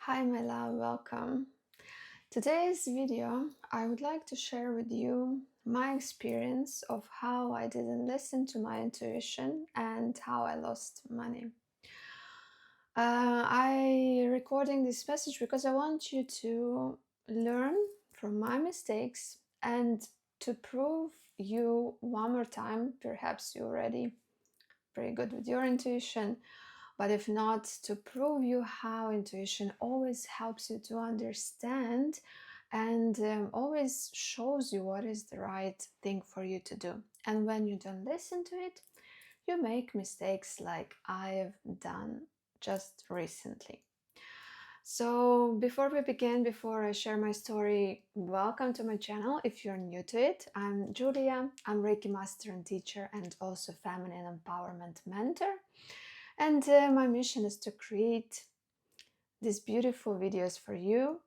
Hi, my love, welcome. Today's video, I would like to share with you my experience of how I didn't listen to my intuition and how I lost money. I recording this message because I want you to learn from my mistakes and to prove you one more time. Perhaps you're already pretty good with your intuition, but if not, to prove you how intuition always helps you to understand and always shows you what is the right thing for you to do. And when you don't listen to it, you make mistakes like I've done just recently. So before we begin, before I share my story, welcome to my channel. If you're new to it, I'm Julia. I'm Reiki master and teacher and also feminine empowerment mentor. And my mission is to create these beautiful videos for you.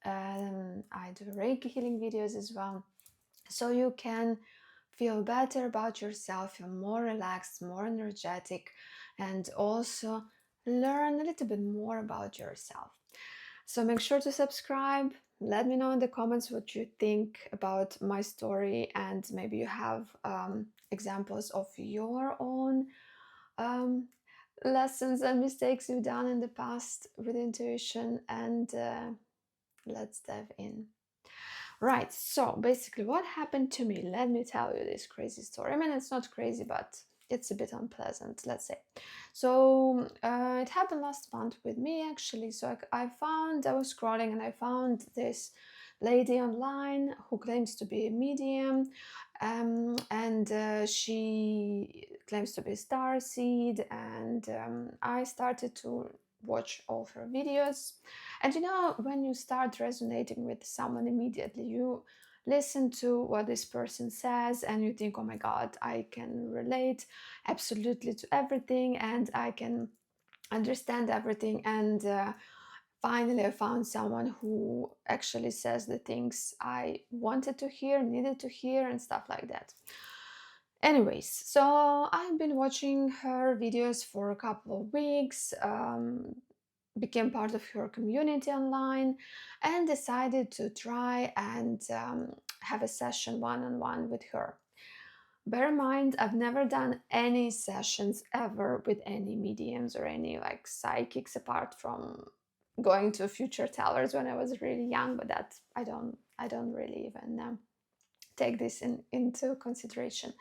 I do Reiki healing videos as well, so you can feel better about yourself, feel more relaxed, more energetic, and also learn a little bit more about yourself. So make sure to subscribe. Let me know in the comments what you think about my story, and maybe you have examples of your own um, lessons and mistakes you've done in the past with intuition, and let's dive in. Right, so basically what happened to me, let me tell you this crazy story. I mean, it's not crazy, but it's a bit unpleasant, let's say. So it happened last month with me, actually. So I was scrolling and I found this lady online who claims to be a medium, and she claims to be a star seed, and I started to watch all her videos. And you know, when you start resonating with someone immediately, you listen to what this person says and you think, oh my God, I can relate absolutely to everything and I can understand everything. And finally, I found someone who actually says the things I wanted to hear, needed to hear, and stuff like that. Anyways, so I've been watching her videos for a couple of weeks, became part of her community online, and decided to try and have a session one-on-one with her. Bear in mind, I've never done any sessions ever with any mediums or any like psychics apart from going to future tellers when I was really young, but that I don't really even take this into consideration.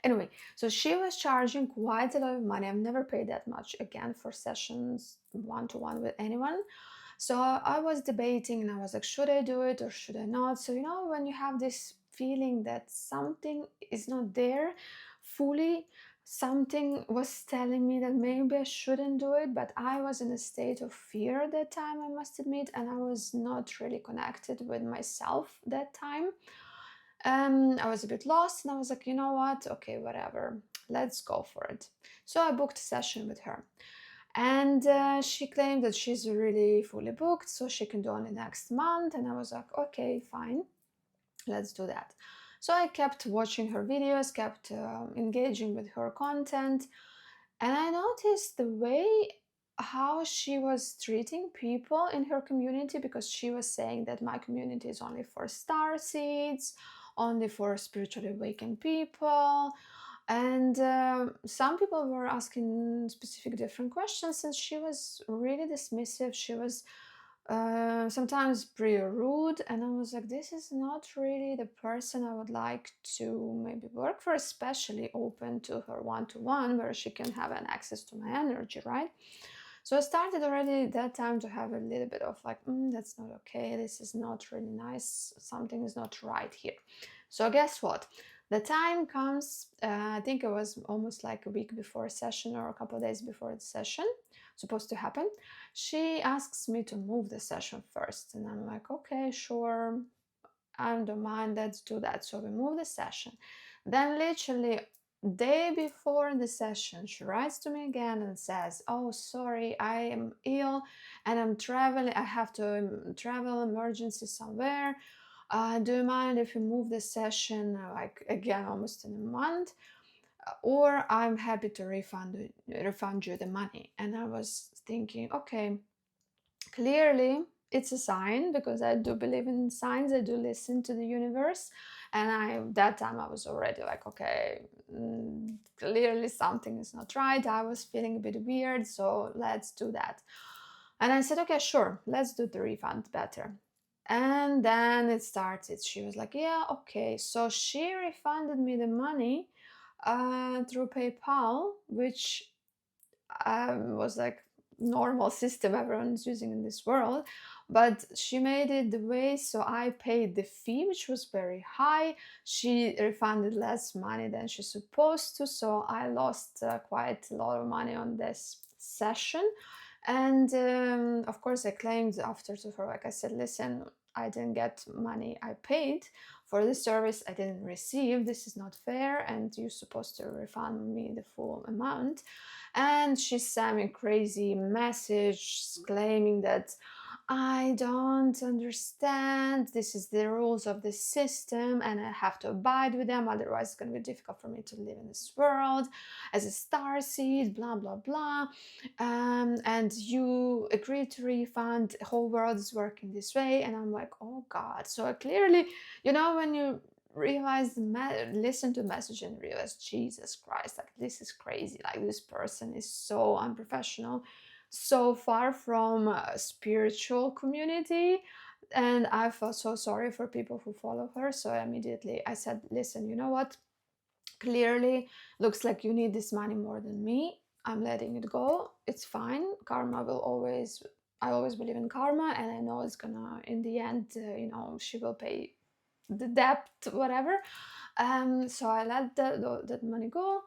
Anyway, so she was charging quite a lot of money. I've never paid that much again for sessions one-to-one with anyone. So I was debating and I was like, should I do it or should I not? So, you know, when you have this feeling that something is not there fully, something was telling me that maybe I shouldn't do it, but I was in a state of fear at that time, I must admit, and I was not really connected with myself that time. I was a bit lost and I was like, you know what? Okay, whatever. Let's go for it. So I booked a session with her. And she claimed that she's really fully booked, so she can do only next month. And I was like, okay, fine, let's do that. So I kept watching her videos, kept engaging with her content. And I noticed the way how she was treating people in her community, because she was saying that my community is only for star seeds, only for spiritually awakened people. And some people were asking specific different questions, and she was really dismissive. She was sometimes pretty rude, and I was like, this is not really the person I would like to maybe work for, especially open to her one-to-one where she can have an access to my energy, right? So I started already that time to have a little bit of like, that's not okay, this is not really nice, something is not right here. So guess what? The time comes, I think it was almost like a week before a session or a couple of days before the session supposed to happen. She asks me to move the session first, and I'm like, okay, sure, I don't mind, let's do that. So we move the session. Then literally day before the session, she writes to me again and says, oh, sorry, I am ill and I'm traveling, I have to travel emergency somewhere. Do you mind if we move the session like again almost in a month? Or I'm happy to refund you the money. And I was thinking, okay, Clearly it's a sign, because I do believe in signs. I do listen to the universe, and I that time I was already like, okay, clearly something is not right. I was feeling a bit weird, so let's do that. And I said, okay, sure, let's do the refund better. And then it started. She was like, yeah, okay. So she refunded me the money through PayPal, which was like normal system everyone's using in this world. But she made it the way so I paid the fee, which was very high. She refunded less money than she's supposed to, so I lost quite a lot of money on this session. And of course I claimed after to her, like I said, listen, I didn't get money I paid for the service, I didn't receive, this is not fair, and you're supposed to refund me the full amount. And she sent me a crazy message claiming that I don't understand, this is the rules of the system and I have to abide with them, otherwise it's going to be difficult for me to live in this world as a star seed, blah blah blah. And you agreed to refund, the whole world is working this way. And I'm like, oh god. So I clearly, when you realize listen to the message and realize, Jesus Christ, like this is crazy, like this person is so unprofessional, so far from a spiritual community. And I felt so sorry for people who follow her, so immediately I said, listen, you know what, clearly looks like you need this money more than me, I'm letting it go, it's fine, karma will always, I always believe in karma, and I know it's gonna, in the end, she will pay the debt, whatever. So I let that money go,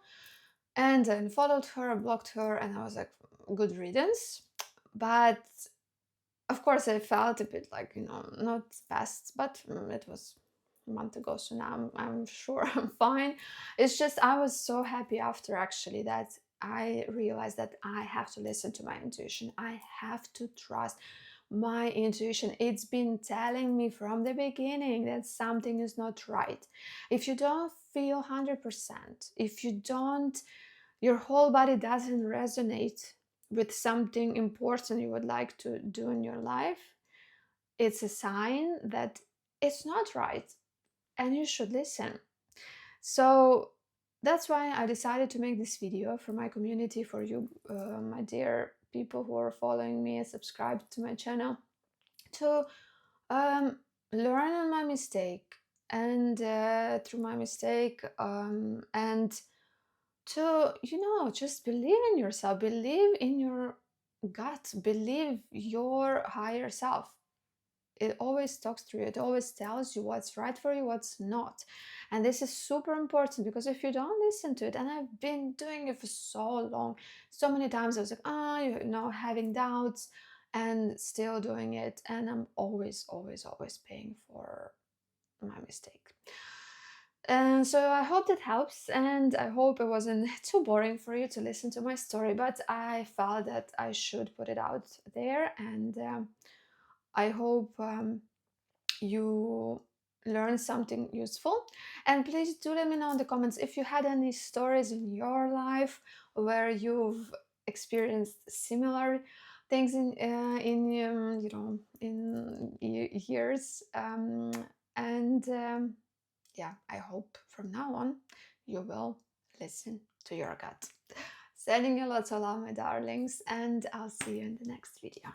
and then followed her, blocked her, and I was like, good riddance. But of course, I felt a bit like, not best, but it was a month ago, so now I'm sure I'm fine. It's just I was so happy after, actually, that I realized that I have to listen to my intuition. I have to trust my intuition. It's been telling me from the beginning that something is not right. If you don't feel 100%, if you don't, your whole body doesn't resonate with something important you would like to do in your life, it's a sign that it's not right and you should listen. So that's why I decided to make this video for my community, for you, my dear people who are following me and subscribed to my channel, to learn on my mistake, and through my mistake, and to, just believe in yourself, believe in your gut, believe your higher self. It always talks to you, it always tells you what's right for you, what's not. And this is super important, because if you don't listen to it, and I've been doing it for so long, so many times I was like, having doubts, and still doing it, and I'm always paying for my mistake. And so I hope that helps, and I hope it wasn't too boring for you to listen to my story, but I felt that I should put it out there, and I hope you learn something useful. And please do let me know in the comments if you had any stories in your life where you've experienced similar things in years, and yeah, I hope from now on you will listen to your gut. Sending you lots of love, my darlings, and I'll see you in the next video.